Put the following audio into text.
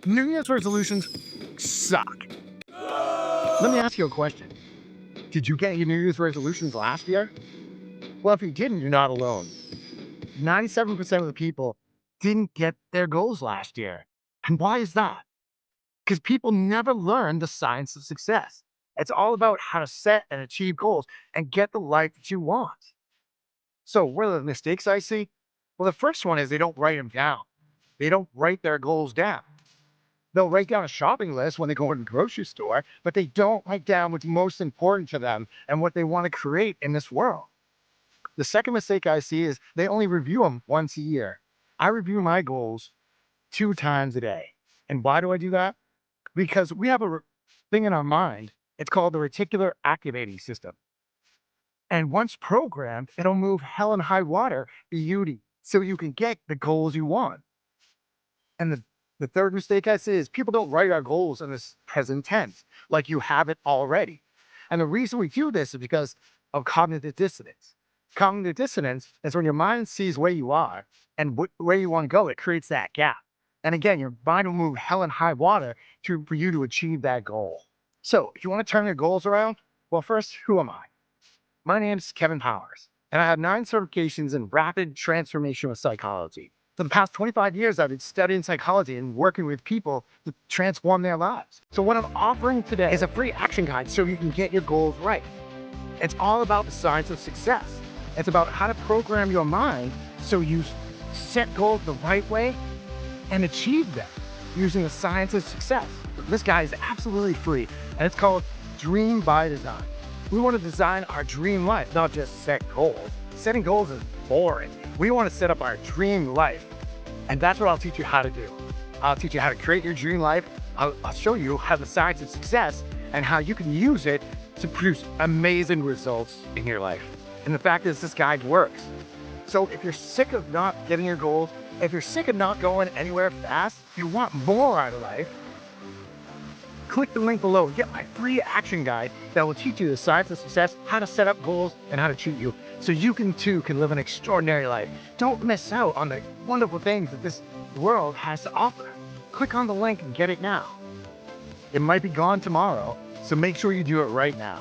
New Year's resolutions suck. Let me ask you a question. Did you get your New Year's resolutions last year? Well, if you didn't, you're not alone. 97% of the people didn't get their goals last year. And why is that? Because people never learn the science of success. It's all about how to set and achieve goals and get the life that you want. So what are the mistakes I see? Well, the first one is they don't write them down. They don't write their goals down. They'll write down a shopping list when they go to the grocery store, but they don't write down what's most important to them and what they want to create in this world. The second mistake I see is they only review them once a year. I review my goals 2 times a day. And why do I do that? Because we have a thing in our mind. It's called the reticular activating system. And once programmed, it'll move hell and high water for you so you can get the goals you want. And the third mistake I see is people don't write our goals in this present tense, like you have it already. And the reason we do this is because of cognitive dissonance. Cognitive dissonance is when your mind sees where you are and where you want to go. It creates that gap. And again, your mind will move hell and high water for you to achieve that goal. So if you want to turn your goals around, well, first, who am I? My name is Kevin Powers, and I have 9 certifications in rapid transformational psychology. For the past 25 years, I've been studying psychology and working with people to transform their lives. So what I'm offering today is a free action guide so you can get your goals right. It's all about the science of success. It's about how to program your mind so you set goals the right way and achieve them using the science of success. This guide is absolutely free, and it's called Dream by Design. We want to design our dream life, not just set goals. Setting goals is boring. We want to set up our dream life. And that's what I'll teach you how to do. I'll teach you how to create your dream life. I'll show you how the science of success and how you can use it to produce amazing results in your life. And the fact is, this guide works. So if you're sick of not getting your goals, if you're sick of not going anywhere fast, you want more out of life, click the link below and get my free action guide that will teach you the science of success, how to set up goals, and how to treat you so you too can live an extraordinary life. Don't miss out on the wonderful things that this world has to offer. Click on the link and get it now. It might be gone tomorrow, so make sure you do it right now.